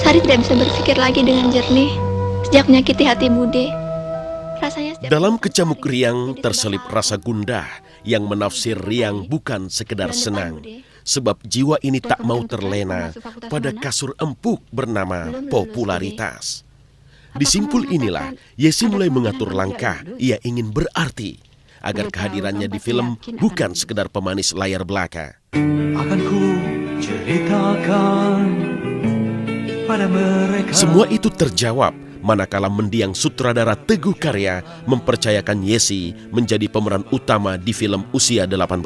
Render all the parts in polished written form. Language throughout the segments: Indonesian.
Sari tidak bisa berpikir lagi dengan jernih sejak menyakiti hati Bude. Rasanya Dalam kecamuk riang terselip rasa gundah yang menafsir riang bukan sekedar senang. Sebab jiwa ini tak mau terlena pada kasur empuk bernama popularitas. Di simpul inilah Yesi mulai mengatur langkah ia ingin berarti agar kehadirannya di film bukan sekedar pemanis layar belaka. Akan ku ceritakan pada mereka. Semua itu terjawab manakala mendiang sutradara Teguh Karya mempercayakan Yesi menjadi pemeran utama di film Usia 18.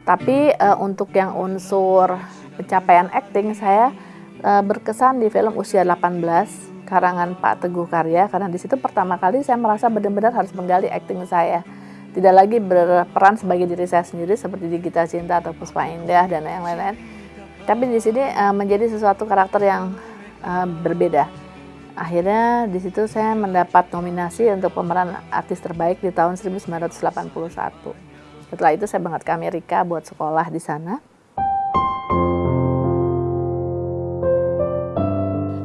Tapi untuk yang unsur pencapaian akting saya berkesan di film Usia 18 karangan Pak Teguh Karya, karena di situ pertama kali saya merasa benar-benar harus menggali akting saya. Tidak lagi berperan sebagai diri saya sendiri seperti di Gita Cinta atau Puspa Indah dan yang lain-lain. Tapi di sini menjadi sesuatu karakter yang berbeda. Akhirnya di situ saya mendapat nominasi untuk pemeran artis terbaik di tahun 1981. Setelah itu saya berangkat ke Amerika buat sekolah di sana.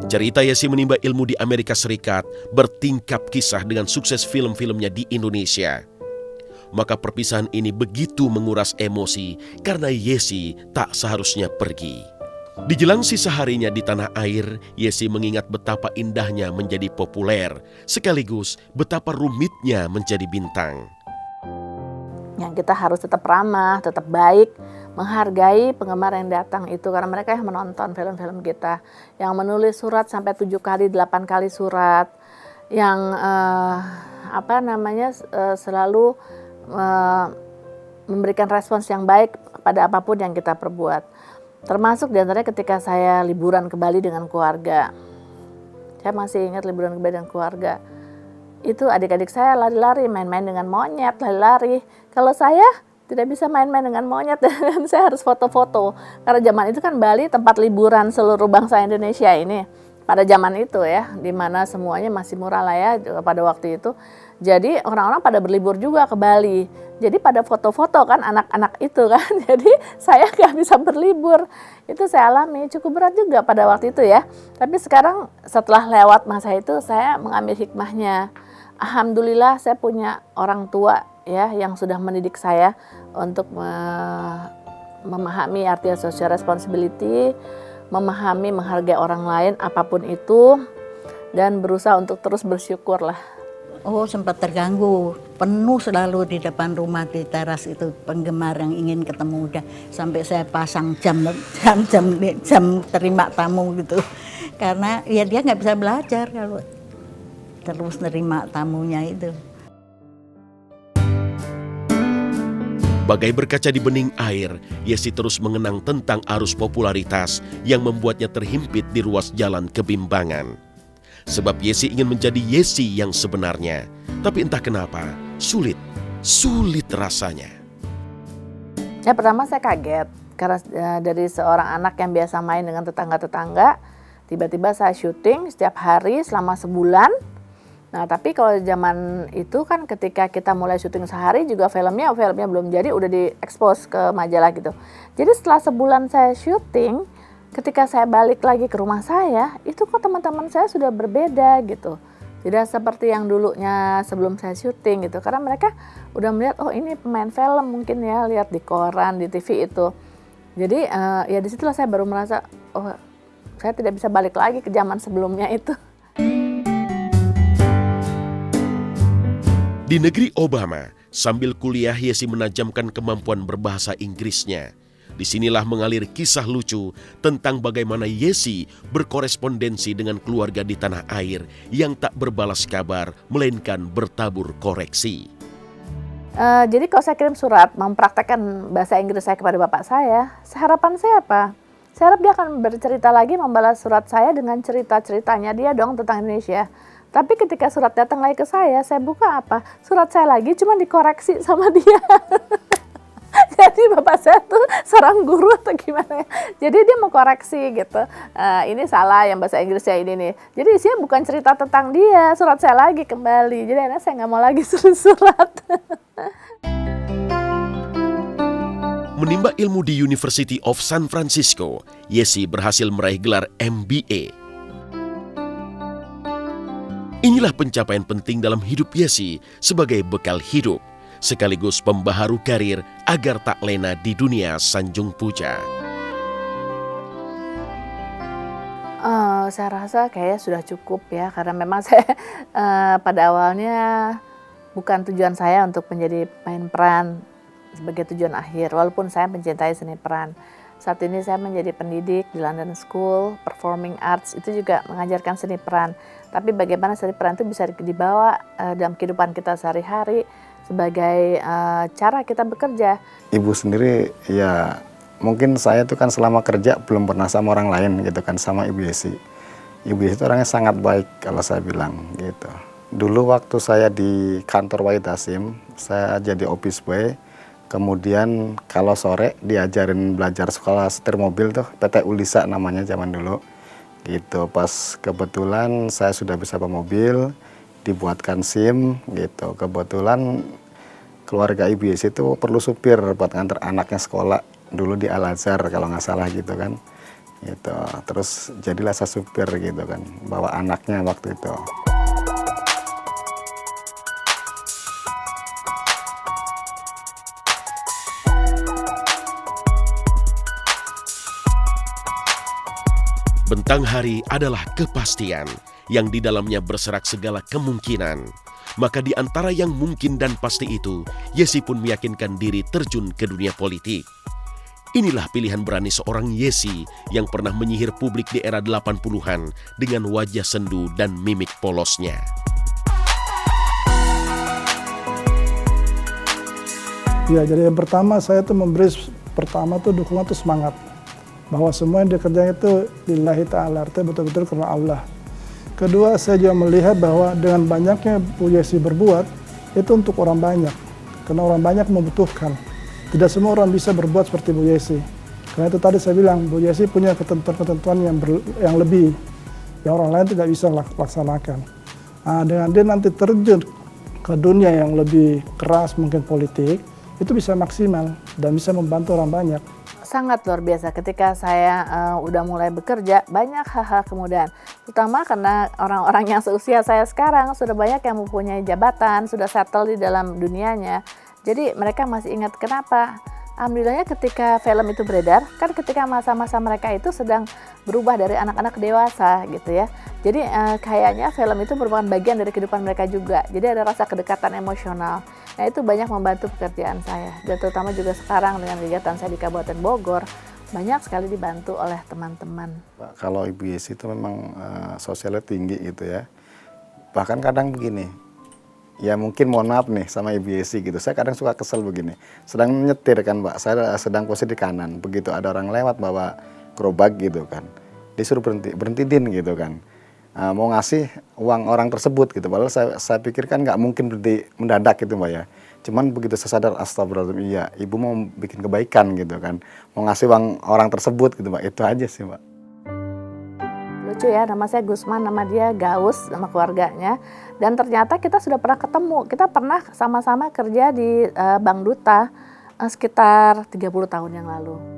Cerita Yesi menimba ilmu di Amerika Serikat bertingkap kisah dengan sukses film-filmnya di Indonesia. Maka perpisahan ini begitu menguras emosi karena Yesi tak seharusnya pergi. Di jelang sisa harinya di tanah air, Yesi mengingat betapa indahnya menjadi populer, sekaligus betapa rumitnya menjadi bintang. Yang kita harus tetap ramah, tetap baik, menghargai penggemar yang datang itu, karena mereka yang menonton film-film kita, yang menulis surat sampai 7 kali, 8 kali surat, yang selalu memberikan respons yang baik pada apapun yang kita perbuat. Termasuk diantaranya ketika saya liburan ke Bali dengan keluarga. Saya masih ingat liburan ke Bali dengan keluarga. Itu adik-adik saya lari-lari, main-main dengan monyet, lari-lari. Kalau saya tidak bisa main-main dengan monyet, dan saya harus foto-foto. Karena zaman itu kan Bali tempat liburan seluruh bangsa Indonesia ini. Pada zaman itu ya, di mana semuanya masih murah lah ya pada waktu itu. Jadi orang-orang pada berlibur juga ke Bali. Jadi pada foto-foto kan anak-anak itu kan. Jadi saya nggak bisa berlibur. Itu saya alami, cukup berat juga pada waktu itu ya. Tapi sekarang setelah lewat masa itu saya mengambil hikmahnya. Alhamdulillah saya punya orang tua ya yang sudah mendidik saya untuk memahami arti social responsibility, memahami, menghargai orang lain apapun itu, dan berusaha untuk terus bersyukur lah. Oh, sempat terganggu, penuh selalu di depan rumah di teras itu penggemar yang ingin ketemu. Udah sampai saya pasang jam terima tamu gitu, karena ya dia nggak bisa belajar kalau terus nerima tamunya itu. Bagai berkaca di bening air, Yesi terus mengenang tentang arus popularitas yang membuatnya terhimpit di ruas jalan kebimbangan. Sebab Yesi ingin menjadi Yesi yang sebenarnya, tapi entah kenapa sulit rasanya. Ya pertama saya kaget, karena dari seorang anak yang biasa main dengan tetangga-tetangga, tiba-tiba saya syuting setiap hari selama sebulan. Nah tapi kalau zaman itu kan ketika kita mulai syuting sehari juga filmnya belum jadi, udah diekspos ke majalah gitu. Jadi setelah sebulan saya syuting, ketika saya balik lagi ke rumah saya, itu kok teman-teman saya sudah berbeda gitu. Tidak seperti yang dulunya sebelum saya syuting gitu. Karena mereka udah melihat, oh ini pemain film mungkin ya, lihat di koran, di TV itu. Jadi ya disitulah saya baru merasa, oh saya tidak bisa balik lagi ke zaman sebelumnya itu. Di negeri Obama, sambil kuliah Yesi menajamkan kemampuan berbahasa Inggrisnya. Disinilah mengalir kisah lucu tentang bagaimana Yesi berkorespondensi dengan keluarga di tanah air yang tak berbalas kabar, melainkan bertabur koreksi. Jadi kalau saya kirim surat mempraktekkan bahasa Inggris saya kepada bapak saya, harapan saya apa? Saya harap dia akan bercerita lagi membalas surat saya dengan cerita-ceritanya dia dong tentang Indonesia. Tapi ketika surat datang lagi ke saya buka apa? Surat saya lagi cuma dikoreksi sama dia. Jadi bapak saya tuh seorang guru atau gimana ya. Jadi dia mau koreksi gitu. Ini salah yang bahasa Inggrisnya ini nih. Jadi isinya bukan cerita tentang dia, surat saya lagi kembali. Jadi akhirnya saya nggak mau lagi surat. Menimba ilmu di University of San Francisco, Yesi berhasil meraih gelar MBA. Inilah pencapaian penting dalam hidup Yesi sebagai bekal hidup, sekaligus pembaharu karir agar tak lena di dunia sanjung puja. Saya rasa kayaknya sudah cukup ya, karena memang saya pada awalnya bukan tujuan saya untuk menjadi pemain peran sebagai tujuan akhir, walaupun saya mencintai seni peran. Saat ini saya menjadi pendidik di London School Performing Arts, itu juga mengajarkan seni peran. Tapi bagaimana seni peran itu bisa dibawa dalam kehidupan kita sehari-hari sebagai cara kita bekerja. Ibu sendiri ya mungkin saya tuh kan selama kerja belum pernah sama orang lain gitu kan, sama Ibu Yesi. Ibu Yesi itu orangnya sangat baik kalau saya bilang gitu. Dulu waktu saya di kantor Wahid Hasim, saya jadi office boy. Kemudian kalau sore diajarin belajar sekolah setir mobil tuh, PT Ulisa namanya zaman dulu. Gitu, pas kebetulan saya sudah bisa bawa mobil, dibuatkan SIM gitu. Kebetulan keluarga Ibu Yesi itu perlu supir buat nganter anaknya sekolah. Dulu di Al-Azhar kalau nggak salah gitu kan. Gitu. Terus jadilah saya supir gitu kan, bawa anaknya waktu itu. Bentang hari adalah kepastian yang di dalamnya berserak segala kemungkinan. Maka di antara yang mungkin dan pasti itu, Yesi pun meyakinkan diri terjun ke dunia politik. Inilah pilihan berani seorang Yesi yang pernah menyihir publik di era 80-an dengan wajah sendu dan mimik polosnya. Ya, jadi yang pertama saya tuh memberi dukungan tuh semangat. Bahwa semua yang dikerjakan itu lillahi ta'ala, artinya betul-betul karena Allah. Kedua, saya juga melihat bahwa dengan banyaknya Bu Yesi berbuat, itu untuk orang banyak. Karena orang banyak membutuhkan. Tidak semua orang bisa berbuat seperti Bu Yesi. Karena itu tadi saya bilang, Bu Yesi punya ketentuan-ketentuan yang lebih, yang orang lain tidak bisa laksanakan. Nah, dengan dia nanti terjun ke dunia yang lebih keras, mungkin politik, itu bisa maksimal dan bisa membantu orang banyak. Sangat luar biasa ketika saya udah mulai bekerja, banyak hal-hal kemudahan. Terutama karena orang-orang yang seusia saya sekarang sudah banyak yang mempunyai jabatan, sudah settle di dalam dunianya. Jadi mereka masih ingat kenapa. Alhamdulillahnya ketika film itu beredar, kan ketika masa-masa mereka itu sedang berubah dari anak-anak dewasa gitu ya. Jadi kayaknya film itu merupakan bagian dari kehidupan mereka juga. Jadi ada rasa kedekatan emosional. Nah itu banyak membantu pekerjaan saya. Dan terutama juga sekarang dengan kegiatan saya di Kabupaten Bogor, banyak sekali dibantu oleh teman-teman. Kalau Ibu Yesi itu memang sosialnya tinggi gitu ya. Bahkan kadang begini, ya mungkin mohon maaf nih sama Ibu Yesi gitu. Saya kadang suka kesel begini. Sedang nyetir kan Mbak, saya sedang posisi di kanan. Begitu ada orang lewat bawa gerobak gitu kan. Disuruh berhenti din gitu kan. Mau ngasih uang orang tersebut gitu. Padahal saya pikir kan nggak mungkin berhenti mendadak gitu Mbak ya. Cuman begitu saya sadar astagfirullahaladzim, iya Ibu mau bikin kebaikan gitu kan. Mau ngasih uang orang tersebut gitu Mbak. Itu aja sih Mbak. Lucu ya, nama saya Gusman, nama dia Gaus, nama keluarganya. Dan ternyata kita sudah pernah ketemu, kita pernah sama-sama kerja di Bank Duta sekitar 30 tahun yang lalu.